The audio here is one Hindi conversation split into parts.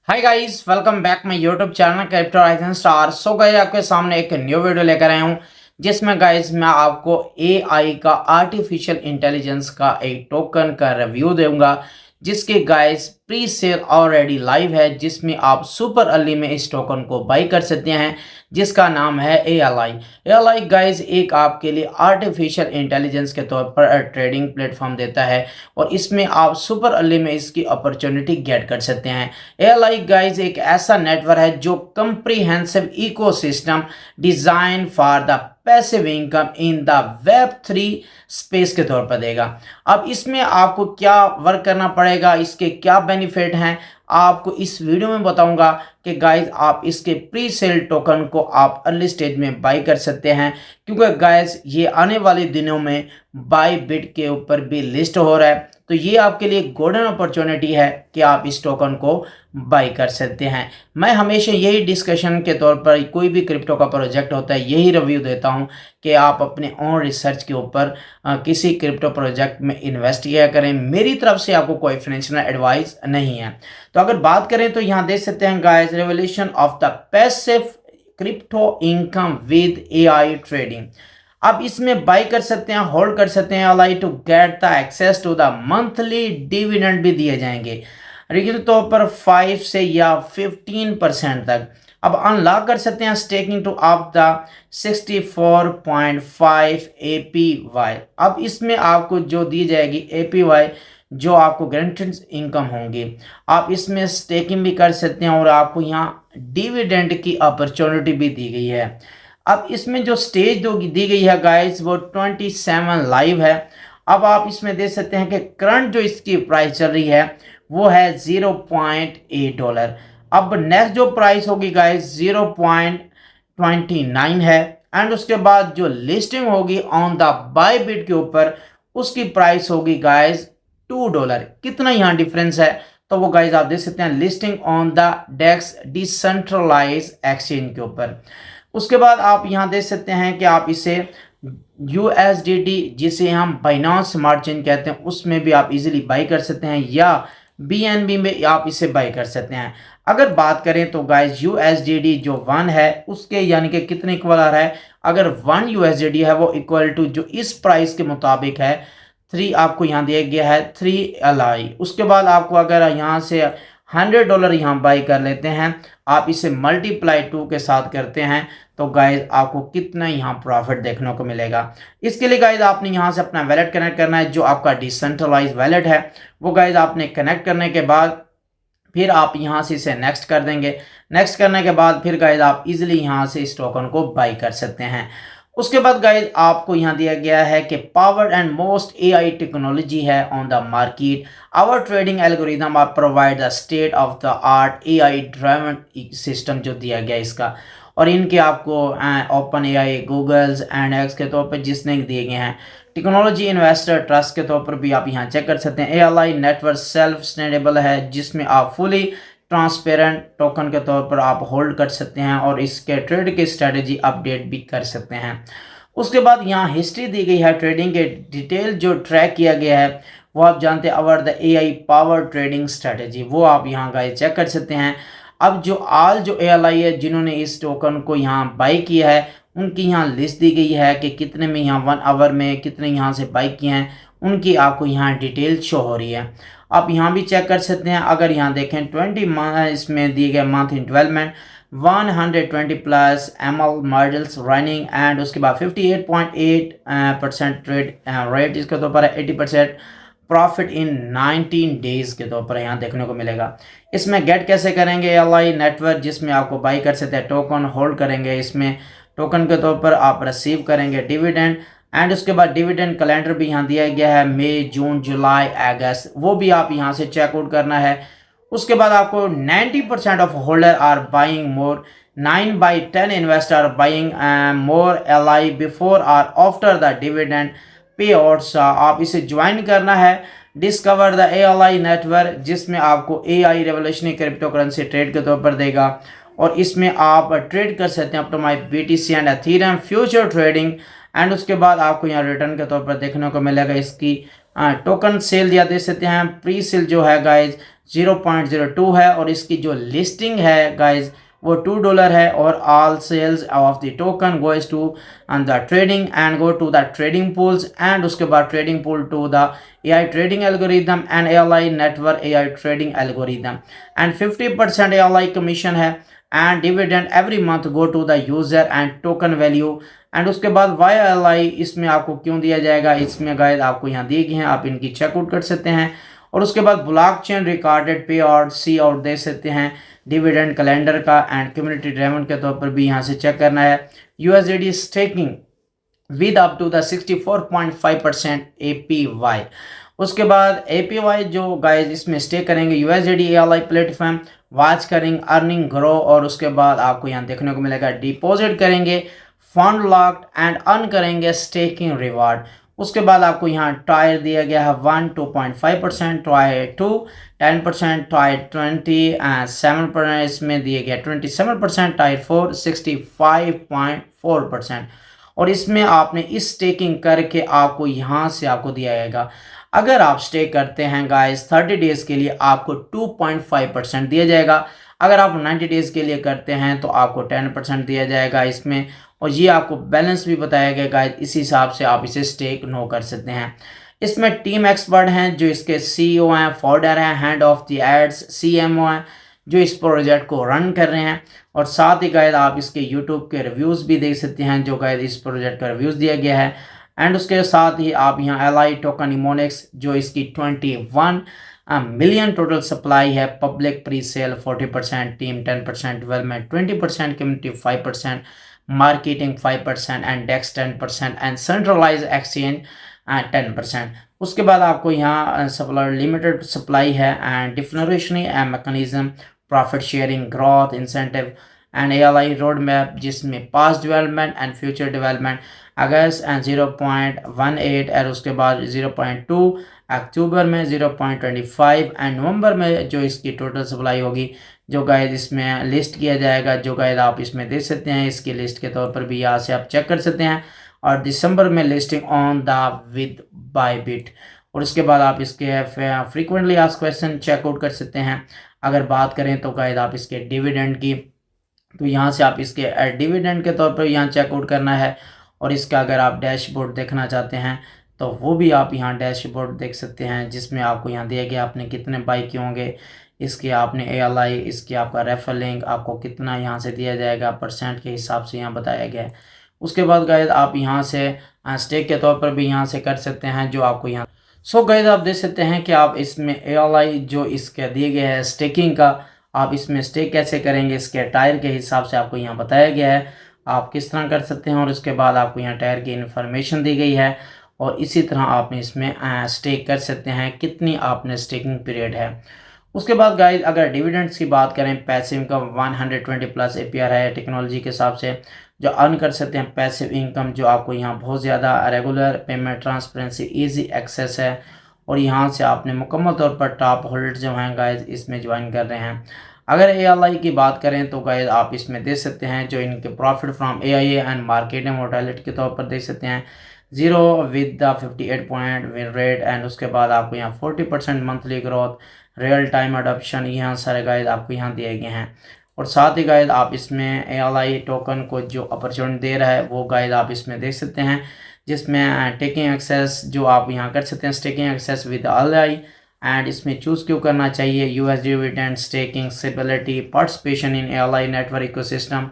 Hi guys, welcome back my YouTube channel crypto rising star. So guys, आपके सामने एक न्यू वीडियो लेकर आया हूँ जिसमें गाइस मैं आपको एआई का आर्टिफिशियल इंटेलिजेंस का एक टोकन का रिव्यू दूंगा जिसके guys pre sale already live है, जिसमें आप सुपर अर्ली में इस टोकन को बाई कर सकते हैं जिसका नाम है एएलआई। एएलआई गाइस एक आपके लिए आर्टिफिशियल इंटेलिजेंस के तौर पर ट्रेडिंग प्लेटफॉर्म देता है और इसमें आप सुपर अर्ली में इसकी अपॉर्चुनिटी गेट कर सकते हैं। एएलआई गाइस एक ऐसा नेटवर्क है जो comprehensive ecosystem design for the passive income in the web 3 space के तौर पर देगा। अब इसमें आपको क्या वर्क करना पड़ेगा, इसके क्या बेनिफिट हैं, आपको इस वीडियो में बताऊंगा कि गाइस आप इसके प्री सेल टोकन को आप अर्ली स्टेज में बाई कर सकते हैं, क्योंकि गाइस ये आने वाले दिनों में बाई बिट के ऊपर भी लिस्ट हो रहा है। तो ये आपके लिए गोल्डन अपॉर्चुनिटी है कि आप इस टोकन को बाई कर सकते हैं। मैं हमेशा यही डिस्कशन के तौर पर कोई भी क्रिप्टो का प्रोजेक्ट होता है यही रिव्यू देता हूं कि आप अपने ऑन रिसर्च के ऊपर किसी क्रिप्टो प्रोजेक्ट में इन्वेस्ट किया करें। मेरी तरफ से आपको कोई फाइनेंशियल एडवाइस नहीं है। तो अगर बात करें तो यहाँ देख सकते हैं guys, revolution of the passive crypto income with AI trading. आप इसमें बाई कर सकते हैं, होल्ड कर सकते हैं ALI to get the access to the monthly dividend भी दिए जाएंगे, रेगुलर तौर पर 5 से या 15% तक। अब अनलॉक कर सकते हैं staking to up the 64.5 APY. अब इसमें आपको जो दी जाएगी एपीवाई, जो आपको गारंटीड इनकम होंगी, आप इसमें स्टेकिंग भी कर सकते हैं और आपको यहाँ डिविडेंड की अपॉर्चुनिटी भी दी गई है। अब इसमें जो स्टेज दी गई है गाइस वो 27 लाइव है। अब आप इसमें देख सकते हैं कि करंट जो इसकी प्राइस चल रही है वो है $0.8। अब नेक्स्ट जो प्राइस होगी गाइस 0.29 है, एंड उसके बाद जो लिस्टिंग होगी ऑन द बाय बिट के ऊपर उसकी प्राइस होगी गाइस $2। कितना यहाँ डिफरेंस है तो वो गाइस आप देख सकते हैं listing on the DEX decentralise exchange के ऊपर। उसके बाद आप यहाँ देख सकते हैं कि आप इसे USDT जिसे हम बाइनांस स्मार्ट चेन कहते हैं उसमें भी आप इजीली बाई कर सकते हैं, या BNB में आप इसे बाई कर सकते हैं। अगर बात करें तो गाइस USDT जो 1 है उसके यानी कि कितने इक्वल आ रहा है, अगर 1 USDT है वो इक्वल टू जो इस प्राइस के मुताबिक है 3, आपको यहाँ दिया गया है 3 LI। उसके बाद आपको अगर यहाँ से $100 यहाँ बाई कर लेते हैं, आप इसे मल्टीप्लाई 2 के साथ करते हैं तो गाइज आपको कितना यहाँ प्रॉफिट देखने को मिलेगा। इसके लिए गाइज आपने यहाँ से अपना वैलेट कनेक्ट करना है, जो आपका डिसेंट्रलाइज वैलेट है वो गाइज आपने कनेक्ट करने के बाद फिर आप यहाँ से इसे नेक्स्ट कर देंगे। नेक्स्ट करने के बाद फिर गाइज आप इजीली यहाँ से इस टोकन को बाई कर सकते हैं। उसके बाद गाइज आपको यहाँ दिया गया है कि power and most AI technology है on the market. Our trading algorithm are provide the state of the art AI driven system जो दिया गया इसका, और इनके आपको OpenAI, Google's and X के तौर पर जिसने दिए गए हैं। टेक्नोलॉजी इन्वेस्टर ट्रस्ट के तौर पर भी आप यहाँ चेक कर सकते हैं। एएलआई नेटवर्क सेल्फ सस्टेनेबल है जिसमें आप फुली ट्रांसपेरेंट टोकन के तौर पर आप होल्ड कर सकते हैं और इसके ट्रेड की स्ट्रेटेजी अपडेट भी कर सकते हैं। उसके बाद यहाँ हिस्ट्री दी गई है ट्रेडिंग के डिटेल जो ट्रैक किया गया है वो आप जानते हैं अवर the AI power trading strategy, वो आप यहाँ गाइस चेक कर सकते हैं। अब जो एएलआई है जिन्होंने इस टोकन को यहाँ बाई किया है उनकी यहाँ लिस्ट दी गई है कि कितने में यहाँ 1 आवर में कितने यहाँ से बाई किए हैं, उनकी आपको यहाँ डिटेल शो हो रही है। आप यहाँ भी चेक कर सकते हैं। अगर यहाँ देखें 20 इसमें दिए गए मंथ इन 12 में 120 plus ML models running, and उसके बाद 58.8% ट्रेड रेट इसके तौर पर 80% प्रॉफिट इन 19 डेज के तौर पर यहाँ देखने को मिलेगा। इसमें गेट कैसे करेंगे एएलआई नेटवर्क जिसमें आपको बाई कर सकते हैं, टोकन होल्ड करेंगे, इसमें टोकन के तौर पर आप रिसीव करेंगे डिविडेंड, एंड उसके बाद डिविडेंड कैलेंडर भी यहाँ दिया गया है मई, जून, जुलाई, अगस्त, वो भी आप यहाँ से चेकआउट करना है। उसके बाद आपको 90% of holder are buying more, 9/10 investor are buying more ALI before or after the dividend pay outs. आप इसे ज्वाइन करना है डिस्कवर द एएलआई नेटवर्क जिसमें आपको AI revolutionary crypto currency trade के तौर पर देगा, और इसमें आप ट्रेड कर सकते हैं up to my BTC and Ethereum future trading and उसके बाद आपको यहाँ रिटर्न के तौर पर देखने को मिलेगा इसकी टोकन सेल या दे सकते हैं। प्री सेल जो है गाइज 0.02 है और इसकी जो लिस्टिंग है गाइज वो $2 है और all sales of the token goes to the trading and go to the trading pools and उसके बाद trading pool to the AI trading algorithm and ALI network AI trading algorithm and 50% ALI commission है and dividend every month go to the user and token value and उसके बाद YLI इसमें आपको क्यों दिया जाएगा, इसमें गाइड आपको यहाँ दिए गए हैं, आप इनकी चेकआउट कर सकते हैं। और उसके बाद ब्लॉकचेन रिकॉर्डेड पे आउट सी आउट दे सकते हैं डिविडेंड कैलेंडर का एंड कम्युनिटी ड्राइवन के तौर पर भी यहाँ से चेक करना है। USDT staking with up to the 64.5% APY। उसके बाद APY जो गाइज इसमें स्टेक करेंगे USDT ALI प्लेटफॉर्म वॉच करेंगे अर्निंग ग्रो और उसके बाद आपको यहाँ देखने को मिलेगा डिपॉजिट करेंगे फंड लॉक्ड एंड अर्न करेंगे स्टेकिंग रिवार्ड। उसके बाद आपको यहाँ टायर दिया गया है 1 2.5%, टायर 2 10%, टायर 27% इसमें दिए गया 27%, टायर 4 65.4% और इसमें आपने इस स्टेकिंग करके आपको यहाँ से आपको दिया जाएगा। अगर आप स्टे करते हैं गाइस 30 डेज के लिए आपको 2.5% दिया जाएगा। अगर आप 90 डेज के लिए करते हैं तो आपको 10% दिया जाएगा इसमें और ये आपको बैलेंस भी बताया गया गाइस, इसी हिसाब से आप इसे स्टेक नो कर सकते हैं। इसमें टीम एक्सपर्ट हैं जो इसके CEO हैं, फाउंडर हैं, head of the ads CMO हैं जो इस प्रोजेक्ट को रन कर रहे हैं और साथ ही गाइस आप इसके यूट्यूब के रिव्यूज़ भी देख सकते हैं जो गाइस इस प्रोजेक्ट का रिव्यूज़ दिया गया है। एंड उसके साथ ही आप यहाँ LI टोकन इमोनिक्स जो इसकी 21 मिलियन टोटल सप्लाई है, public pre sale 40%, team 10%, development 20%, community 5%, marketing 5% and DEX 10% and centralize exchange 10%। उसके बाद आपको यहाँ सप्लाई लिमिटेड सप्लाई है and differentiation mechanism profit sharing growth incentive and ALI road map जिसमें past development and future development August and 0.18 और उसके बाद 0.2 अक्टूबर में 0.25 एंड नवंबर में जो इसकी टोटल सप्लाई होगी जो गाइड इसमें लिस्ट किया जाएगा जो गाइड आप इसमें देख सकते हैं। इसकी लिस्ट के तौर पर भी यहाँ से आप चेक कर सकते हैं और दिसंबर में listing on the with Bybit और उसके बाद आप इसके फ्रीक्वेंटली आस्क्ड क्वेश्चन चेकआउट कर सकते हैं। अगर बात करें तो गाइड आप इसके डिविडेंड की तो यहाँ से आप इसके डिविडेंड के तौर पर यहाँ चेकआउट करना है और इसका अगर आप डैशबोर्ड देखना चाहते हैं तो वो भी आप यहाँ डैशबोर्ड देख सकते हैं जिसमें आपको यहाँ दिया गया आपने कितने बाई किए होंगे, इसके आपने ALI इसकी आपका रेफर लिंक आपको कितना यहाँ से दिया जाएगा परसेंट के हिसाब से यहाँ बताया गया है। उसके बाद गाइस आप यहाँ से स्टेक के तौर पर भी यहाँ से कर सकते हैं जो आपको यहाँ गाइस आप देख सकते हैं कि आप इसमें ALI जो इसके दिए गए है स्टेकिंग का आप इसमें स्टेक कैसे करेंगे इसके टायर के हिसाब से आपको यहाँ बताया गया है आप किस तरह कर सकते हैं और उसके बाद आपको यहाँ टायर की इन्फॉर्मेशन दी गई है और इसी तरह आपने इसमें स्टेक कर सकते हैं कितनी आपने स्टेकिंग पीरियड है। उसके बाद गाइस अगर डिविडेंड्स की बात करें पैसिव इनकम 120+ APR है टेक्नोलॉजी के हिसाब से जो अर्न कर सकते हैं पैसिव इनकम जो आपको यहाँ बहुत ज़्यादा regular payment transparency easy access है और यहाँ से आपने मुकम्मल तौर पर टॉप होल्डर जो हैं गाइस इसमें ज्वाइन कर रहे हैं। अगर ALI की बात करें तो गाइस आप इसमें देख सकते हैं जो इनके profit from AIA and marketing mortality के तौर पर देख सकते हैं 0 with the 58 point win rate and उसके बाद आपको यहाँ 40% monthly growth real time adoption यहाँ सारे गाइड आपको यहाँ दिए गए हैं और साथ ही गाइड आप इसमें ALI टोकन को जो अपॉर्चुनिटी दे रहा है वो गाइड आप इसमें देख सकते हैं जिसमें टेकिंग एक्सेस जो आप यहाँ कर सकते हैं staking access with ALI and इसमें चूज़ क्यों करना चाहिए USD dividend staking stability participation in ALI network ecosystem.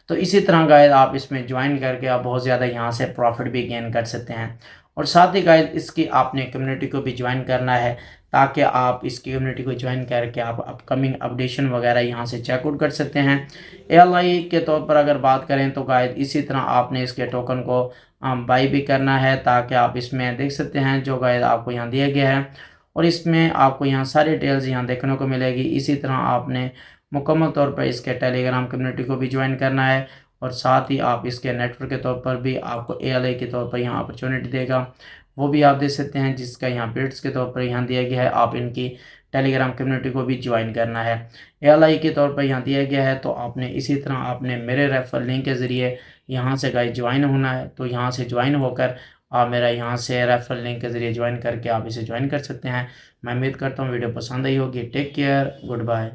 तो इसी तरह गाइड आप इसमें ज्वाइन करके आप बहुत ज़्यादा यहाँ से प्रॉफिट भी गेन कर सकते हैं और साथ ही गाइड इसकी आपने कम्युनिटी को भी ज्वाइन करना है ताकि आप इसकी कम्युनिटी को ज्वाइन करके आप अपकमिंग अपडेशन वगैरह यहाँ से चेकआउट कर सकते हैं। ALI के तौर पर अगर बात करें तो गाइड इसी तरह आपने इसके टोकन को बाई भी करना है ताकि आप इसमें देख सकते हैं जो गाइड आपको यहाँ दिया गया है और इसमें आपको यहाँ सारी डिटेल्स यहाँ देखने को मिलेगी। इसी तरह आपने मुकम्मल तौर पर इसके टेलीग्राम कम्युनिटी को भी ज्वाइन करना है और साथ ही आप इसके नेटवर्क के तौर पर भी आपको ALI के तौर पर यहाँ अपॉर्चुनिटी देगा वो भी आप देख सकते हैं, जिसका यहाँ पेड्स के तौर पर यहाँ दिया गया है। आप इनकी टेलीग्राम कम्युनिटी को भी ज्वाइन करना है, एल के तौर पर यहाँ दिया गया है। तो आपने इसी तरह आपने मेरे रेफरल लिंक के ज़रिए यहाँ से गाइस ज्वाइन होना है। तो यहाँ से ज्वाइन होकर आप मेरा यहाँ से रेफरल लिंक के ज़रिए ज्वाइन करके आप इसे ज्वाइन कर सकते हैं। मैं उम्मीद करता हूँ वीडियो पसंद आई होगी। Take care, good bye.